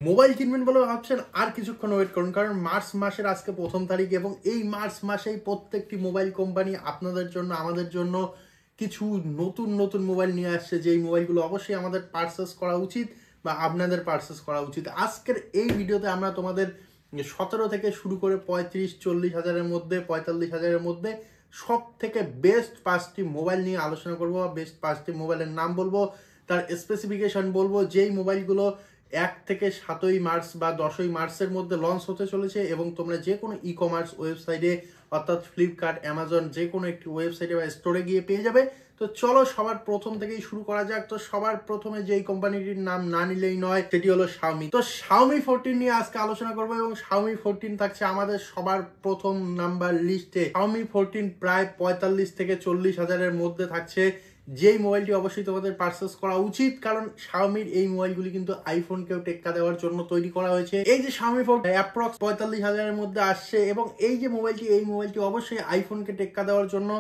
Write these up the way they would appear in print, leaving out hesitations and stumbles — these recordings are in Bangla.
মোবাইল কিনবেন বলে ভাবছেন আর কিছুক্ষণ ওয়েট করুন, কারণ মার্চ মাসের আজকে প্রথম তারিখ এবং এই মার্চ মাসেই প্রত্যেকটি মোবাইল কোম্পানি আপনাদের জন্য আমাদের জন্য কিছু নতুন নতুন মোবাইল নিয়ে আসছে, যেই মোবাইলগুলো অবশ্যই আমাদের পারচেস করা উচিত বা আপনাদের পারচেস করা উচিত। আজকের এই ভিডিওতে আমরা তোমাদের 17 থেকে শুরু করে 35-40 হাজারের মধ্যে 45 হাজারের মধ্যে সব থেকে বেস্ট 5টি মোবাইল নিয়ে আলোচনা করব। বেস্ট 5টি মোবাইলের নাম বলবো, তার স্পেসিফিকেশন বলবো, যেই মোবাইলগুলো 1 থেকে 7ই মার্চ বা 10ই মার্চের মধ্যে লঞ্চ হতে চলেছে এবং তোমরা যে কোনো ই কমার্স ওয়েবসাইটে অর্থাৎ ফ্লিপকার্ট, অ্যামাজন যে কোনো একটি ওয়েবসাইটে বা স্টোরে গিয়ে পেয়ে যাবে। তো চলো সবার প্রথম থেকেই শুরু করা যাক। তো সবার প্রথমে যেই কোম্পানিটির নাম না নিলেই নয় সেটি হলো শাওমি। তো শাওমি 14 নিয়ে আজকে আলোচনা করবো এবং শাওমি 14 থাকছে আমাদের সবার প্রথম নাম্বার লিস্টে। শাওমি 14 প্রায় 45 থেকে 40 হাজারের মধ্যে থাকছে, যেই মোবাইলটি অবশ্যই তোমাদের পারচেস করা উচিত, কারণ শাওমির এই মোবাইলগুলি কিন্তু আইফোনকেও টেক্কা দেওয়ার জন্য তৈরি করা হয়েছে। এই যে শাওমি 14 অ্যাপ্রক্স 45 হাজারের মধ্যে আসছে এবং এই যে মোবাইলটি অবশ্যই আইফোনকে টেক্কা দেওয়ার জন্য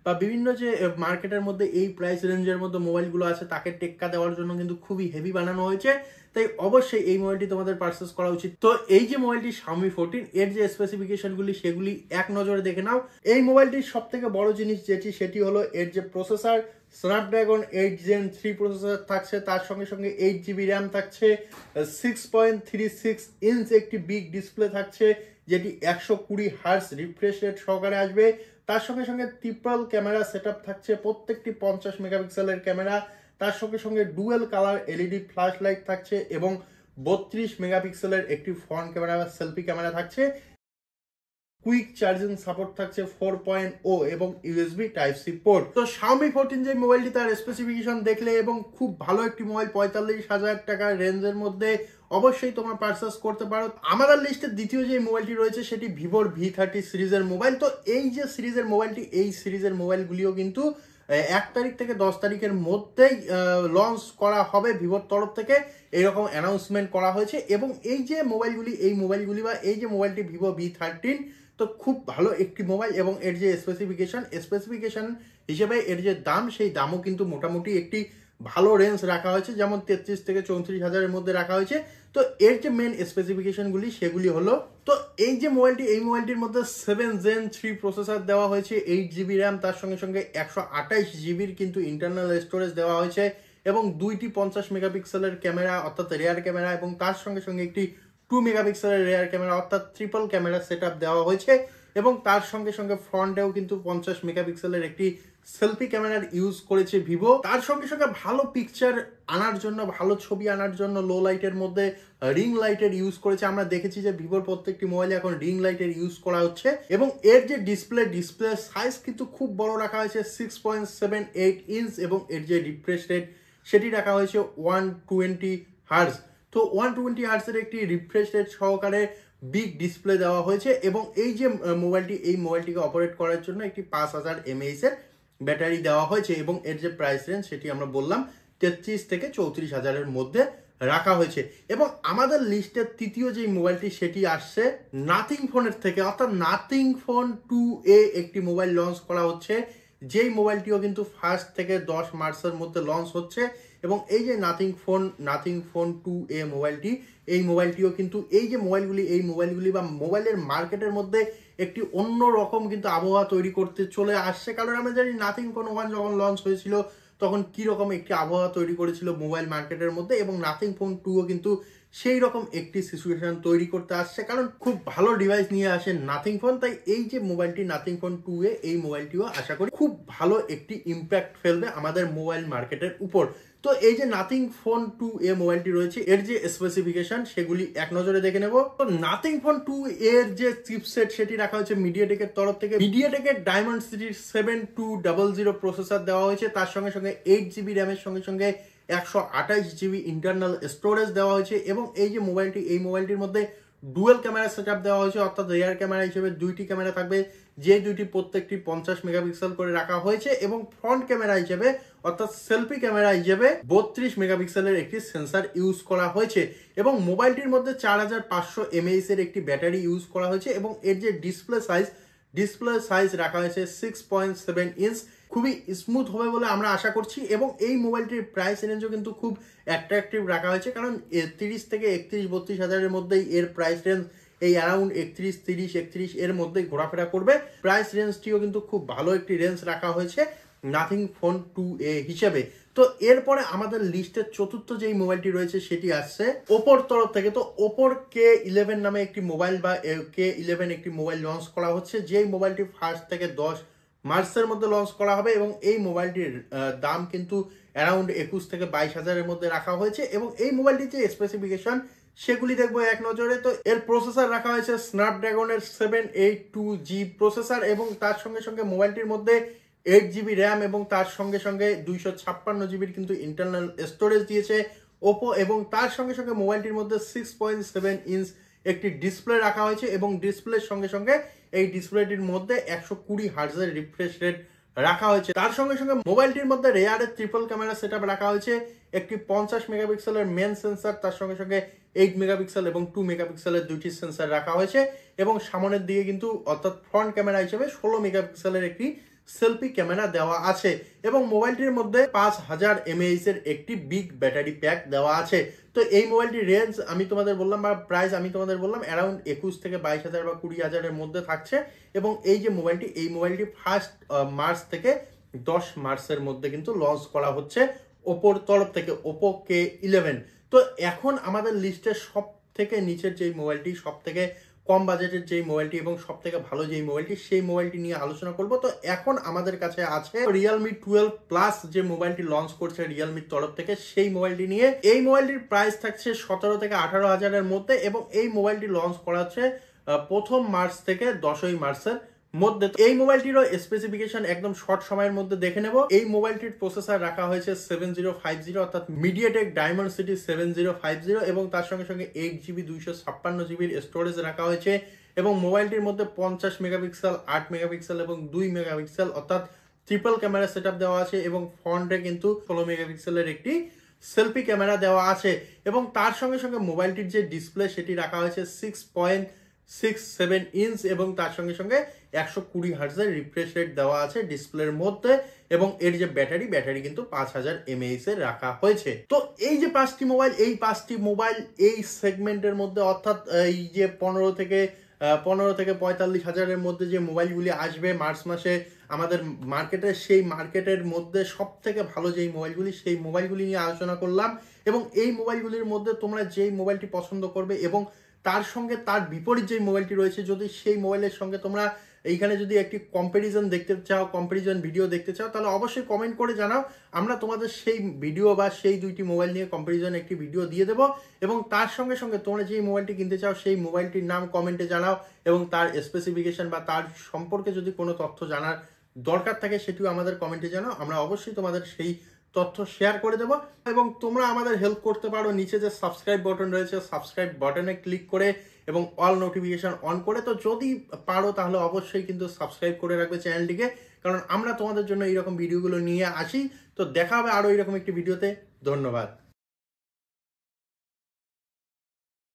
বা বিভিন্ন যে মার্কেটের মধ্যে এই প্রাইস রেঞ্জের মধ্যে মোবাইলগুলো আছে তাকে টেক্কা দেওয়ার জন্য কিন্তু খুবই হেভি বানানো হয়েছে। তাই অবশ্যই এই মোবাইলটি তোমাদের পারচেস করা উচিত। তো এই যে মোবাইলটি শাওমি 14 এর যে স্পেসিফিকেশনগুলি সেগুলি এক নজরে দেখে নাও। এই মোবাইলটির সব থেকে বড় জিনিস সেটি হলো এর যে প্রসেসর, স্ন্যাপড্রাগন 8 Gen 3 প্রসেসর থাকছে, তার সঙ্গে সঙ্গে 8GB র্যাম থাকছে, 6.36 ইঞ্চ একটি বিগ ডিসপ্লে থাকছে যেটি 120 হার্জ রিফ্রেশ রেট সহকারে আসবে। তার সঙ্গে সঙ্গে ট্রিপল ক্যামেরা সেটআপ থাকছে, প্রত্যেকটি 50 মেগাপিক্সেলের ক্যামেরা। তার সঙ্গে সঙ্গে dual colour LED flash light থাকছে এবং 32 মেগাপিক্সেলের একটি ফ্রন্ট ক্যামেরা বা সেলফি ক্যামেরা থাকছে। কুইক চার্জিং সাপোর্ট থাকছে 4.0 এবং ইউএসবি টাইপ সি পোর্ট। তো শাওমি 14 যে মোবাইলটি, তার স্পেসিফিকেশন দেখলে এবং খুব ভালো একটি মোবাইল 45,000 টাকার রেঞ্জের মধ্যে অবশ্যই তোমরা পারচেস করতে পারো। আমাদের লিস্টের দ্বিতীয় যে মোবাইলটি রয়েছে সেটি ভিভোর V30 সিরিজের মোবাইল। তো এই যে সিরিজের মোবাইলটি, এই সিরিজের মোবাইলগুলিও কিন্তু 1 তারিখ থেকে 10 তারিখের মধ্যেই লঞ্চ করা হবে ভিভোর তরফ থেকে, এরকম অ্যানাউন্সমেন্ট করা হয়েছে। এবং এই যে মোবাইলগুলি বা এই যে মোবাইলটি ভিভো V13, তো খুব ভালো একটি মোবাইল এবং এর যে স্পেসিফিকেশন হিসেবে এর যে দাম, সেই দামও কিন্তু মোটামুটি একটি ভালো রেঞ্জ রাখা হয়েছে, যেমন 33 থেকে 34 হাজারের মধ্যে রাখা হয়েছে। তো এর যে মেন স্পেসিফিকেশনগুলি সেগুলি হলো, তো এই যে এই মোবাইলটির মধ্যে 7 Gen 3 প্রসেসর দেওয়া হয়েছে, 8GB র্যাম, তার সঙ্গে সঙ্গে 128GBর কিন্তু ইন্টারনাল স্টোরেজ দেওয়া হয়েছে এবং দুইটি 50 মেগাপিক্সেলের ক্যামেরা অর্থাৎ রেয়ার ক্যামেরা এবং তার সঙ্গে সঙ্গে একটি 2 মেগাপিক্সেলের রেয়ার ক্যামেরা অর্থাৎ ট্রিপল ক্যামেরা সেটআপ দেওয়া হয়েছে এবং তার সঙ্গে সঙ্গে ফ্রন্টেও কিন্তু 50 মেগাপিক্সেলের একটি সেলফি ক্যামেরার ইউজ করেছে ভিভো। তার সঙ্গে সঙ্গে ভালো পিকচার আনার জন্য, ভালো ছবি আনার জন্য লো লাইটের মধ্যে রিং লাইটের ইউজ করেছে। আমরা দেখেছি যে ভিভোর প্রত্যেকটি মোবাইলে এখন রিং লাইটের ইউজ করা হচ্ছে এবং এর যে ডিসপ্লে সাইজ কিন্তু খুব বড় রাখা হয়েছে, 6.78 ইঞ্চ এবং এর যে রিফ্রেশ রেট সেটি রাখা হয়েছে 120 হার্জ। তো 120 হার্টজের একটি রিফ্রেশ রেট সহকারে বিগ ডিসপ্লে দেওয়া হয়েছে এবং এই যে মোবাইলটিকে অপারেট করার জন্য একটি 5000 mAh এর ব্যাটারি দেওয়া হয়েছে এবং এর যে প্রাইস রেঞ্জ সেটি আমরা বললাম 33 থেকে 34 হাজারের মধ্যে রাখা হয়েছে। এবং আমাদের লিস্টের তৃতীয় যে মোবাইলটি সেটি আসছে নাথিং ফোনের থেকে, অর্থাৎ নাথিং ফোন 2A একটি মোবাইল লঞ্চ করা হচ্ছে, যেই মোবাইলটিও কিন্তু 1 থেকে 10 মার্চের মধ্যে লঞ্চ হচ্ছে। এবং এই যে নাথিং ফোন 2A মোবাইলটি, এই মোবাইলটিও কিন্তু এই মোবাইলগুলি বা মোবাইলের মার্কেটের মধ্যে একটি অন্য রকম কিন্তু আবহাওয়া তৈরি করতে চলে আসছে, কারণ আমরা জানি নাথিং ফোন 1 যখন লঞ্চ হয়েছিল তখন কি রকম একটি আবহাওয়া তৈরি করেছিল মোবাইল মার্কেটের মধ্যে, এবং নাথিং ফোন 2ও কিন্তু সেই রকম একটি সিচুয়েশন তৈরি করতে আসছে, কারণ খুব ভালো ডিভাইস নিয়ে আসে নাথিং ফোন। তাই এই যে মোবাইলটি নাথিং ফোন 2A, এই মোবাইলটিও আশা করি খুব ভালো একটি ইম্প্যাক্ট ফেলবে আমাদের মোবাইল মার্কেটের উপর। তো এই যে নাথিং ফোন 2A মোবাইলটি রয়েছে, এর যে স্পেসিফিকেশন সেগুলি এক নজরে দেখে নেব। তো নাথিং ফোন 2A এর যে চিপসেট সেটি রাখা হয়েছে মিডিয়াটেকের তরফ থেকে। মিডিয়াটেকের ডায়মন্ডসিটির 7200 প্রসেসর দেওয়া হয়েছে, তার সঙ্গে সঙ্গে 8GB র্যামের সঙ্গে সঙ্গে 128GB ইন্টারনাল স্টোরেজ দেওয়া হয়েছে এবং এই যে মোবাইলটির মধ্যে ডুয়েল ক্যামেরা সেটআপ দেওয়া হয়েছে, অর্থাৎ রিয়ার ক্যামেরা হিসেবে দুইটি ক্যামেরা থাকবে, যে দুইটি প্রত্যেকটি 50 মেগাপিক্সেল করে রাখা হয়েছে এবং ফ্রন্ট ক্যামেরা হিসেবে অর্থাৎ সেলফি ক্যামেরা হিসেবে 32 মেগাপিক্সেলের একটি সেন্সর ইউজ করা হয়েছে এবং মোবাইলটির মধ্যে 4500 mAh এর একটি ব্যাটারি ইউজ করা হয়েছে এবং এর যে ডিসপ্লে সাইজ রাখা হয়েছে 6.7 ইঞ্চ খুবই স্মুথ হবে বলে আমরা আশা করছি। এবং এই মোবাইলটির প্রাইস রেঞ্জও কিন্তু খুব অ্যাট্রাকটিভ রাখা হয়েছে, কারণ 30 থেকে 31-32 হাজারের মধ্যেই এর প্রাইস রেঞ্জ, এই অ্যারাউন্ড 31, 30, 31 এর মধ্যেই ঘোরাফেরা করবে। প্রাইস রেঞ্জটিও কিন্তু খুব ভালো একটি রেঞ্জ রাখা হয়েছে নাথিং ফোন 2A হিসেবে। তো এরপরে আমাদের লিস্টের চতুর্থ যেই মোবাইলটি রয়েছে সেটি আসছে ওপোর তরফ থেকে। তো ওপোর K11 নামে একটি মোবাইল বা K11 একটি মোবাইল লঞ্চ করা হচ্ছে, যেই মোবাইলটি 1 থেকে 10 মার্চের মধ্যে লঞ্চ করা হবে। এবং এই মোবাইলটির দাম কিন্তু অ্যারাউন্ড 21 থেকে 22 হাজারের মধ্যে রাখা হয়েছে। এবং এই মোবাইলটির যে স্পেসিফিকেশন সেগুলি দেখবো এক নজরে। তো এর প্রসেসর রাখা হয়েছে স্ন্যাপড্রাগনের 782G প্রসেসর, এবং তার সঙ্গে সঙ্গে মোবাইলটির মধ্যে 8GB র্যাম এবং তার সঙ্গে সঙ্গে 256GB কিন্তু ইন্টারনাল স্টোরেজ দিয়েছে ওপো। এবং তার সঙ্গে সঙ্গে মোবাইলটির মধ্যে 6.7 ইঞ্চ একটি ডিসপ্লে রাখা হয়েছে, এবং ডিসপ্লের সঙ্গে সঙ্গে এই ডিসপ্লেটির মধ্যে 120 হার্টজের রিফ্রেশ রেট রাখা হয়েছে। তার সঙ্গে সঙ্গে মোবাইলটির মধ্যে রেয়ারের ট্রিপল ক্যামেরা সেটআপ রাখা হয়েছে, একটি 50 মেগাপিক্সেলের মেন সেন্সর, তার সঙ্গে সঙ্গে 8 মেগাপিক্সেল এবং 2 মেগাপিক্সেলের দুইটি সেন্সর রাখা হয়েছে। এবং সামনের দিকে কিন্তু অর্থাৎ ফ্রন্ট ক্যামেরা হিসেবে 16 মেগাপিক্সেলের একটি সেলফি ক্যামেরা দেওয়া আছে। এবং মোবাইলটির মধ্যে 5000 mAh এর একটি বিগ ব্যাটারি প্যাক দেওয়া আছে। তো এই মোবাইলটির রেঞ্জ আমি তোমাদের বললাম, বা প্রাইস আমি তোমাদের বললাম, অ্যারাউন্ড 21 থেকে 22 হাজার বা 20 হাজারের মধ্যে থাকছে। এবং এই যে মোবাইলটি, এই মোবাইলটি 1 মার্চ থেকে 10 মার্চের মধ্যে কিন্তু লঞ্চ করা হচ্ছে ওপোর তরফ থেকে, ওপো K11। তো এখন আমাদের লিস্টের সব থেকে নিচের যেই মোবাইলটি, সব থেকে কম বাজেটের যেই মোবাইলটি এবং সব থেকে ভালো যেই মোবাইলটি, সেই মোবাইলটি নিয়ে আলোচনা করব। তো এখন আমাদের কাছে আছে Realme 12 Plus, যে মোবাইলটি লঞ্চ করছে রিয়েলমির তরফ থেকে, সেই মোবাইলটি নিয়ে। এই মোবাইলটির প্রাইস থাকছে 17 থেকে 18 হাজারের মধ্যে, এবং এই মোবাইলটি লঞ্চ করা হচ্ছে 1 মার্চ থেকে 10 মার্চের মধ্যে। এই মোবাইলটিরও স্পেসিফিকেশন একদম শর্ট সময়ের মধ্যে দেখে নেব। এই মোবাইলটির প্রসেসর রাখা হয়েছে 7050, অর্থাৎ মিডিয়াটেক ডায়মন্ডসিটি 7050, এবং তার সঙ্গে সঙ্গে 8GB 256GB স্টোরেজ রাখা হয়েছে। এবং মোবাইলটির মধ্যে 50 মেগাপিক্সেল, 8 মেগাপিক্সেল এবং 2 মেগাপিক্সেল অর্থাৎ ট্রিপল ক্যামেরা সেটআপ দেওয়া আছে। এবং ফ্রন্টে কিন্তু 16 মেগাপিক্সেলের একটি সেলফি ক্যামেরা দেওয়া আছে। এবং তার সঙ্গে সঙ্গে মোবাইলটির যে ডিসপ্লে সেটি রাখা হয়েছে 6.67 ইঞ্চ, এবং তার সঙ্গে সঙ্গে 120 হার্টজের রিফ্রেশ রেট দেওয়া আছে ডিসপ্লের মধ্যে। এবং এর যে ব্যাটারি কিন্তু 5000 mAh এর রাখা হয়েছে। তো এই যে 5টি মোবাইল, এই 5টি মোবাইল এই সেগমেন্টের মধ্যে, অর্থাৎ এই যে 15 থেকে 45 হাজারের মধ্যে যে মোবাইলগুলি আসবে মার্চ মাসে আমাদের মার্কেটে, সেই মার্কেটের মধ্যে সব থেকে ভালো যেই মোবাইলগুলি, সেই মোবাইলগুলি নিয়ে আলোচনা করলাম। এবং এই মোবাইলগুলির মধ্যে তোমরা যেই মোবাইলটি পছন্দ করবে এবং তার সঙ্গে তার বিপরীত যে মোবাইলটি রয়েছে, যদি সেই মোবাইলের সঙ্গে তোমরা এইখানে যদি একটি কম্প্যারিজন দেখতে চাও, কম্প্যারিজন ভিডিও দেখতে চাও, তাহলে অবশ্যই কমেন্ট করে জানাও। আমরা তোমাদের সেই ভিডিও বা সেই দুইটি মোবাইল নিয়ে কম্প্যারিজন একটি ভিডিও দিয়ে দেবো। এবং তার সঙ্গে সঙ্গে তোমরা যেই মোবাইলটি কিনতে চাও সেই মোবাইলটির নাম কমেন্টে জানাও, এবং তার স্পেসিফিকেশন বা তার সম্পর্কে যদি কোনো তথ্য জানার দরকার থাকে সেটিও আমাদের কমেন্টে জানাও। আমরা অবশ্যই তোমাদের সেই তথ্য শেয়ার করে দেবো। এবং তোমরা আমাদের হেল্প করতে পারো, নিচে যে সাবস্ক্রাইব বাটন রয়েছে, সাবস্ক্রাইব বাটনে ক্লিক করে এবং অল নোটিফিকেশন অন করে। তো যদি পারো তাহলে অবশ্যই কিন্তু সাবস্ক্রাইব করে রাখবে চ্যানেলটিকে, কারণ আমরা তোমাদের জন্য এইরকম ভিডিওগুলো নিয়ে আসি। তো দেখা হবে আরও এরকম একটি ভিডিওতে। ধন্যবাদ।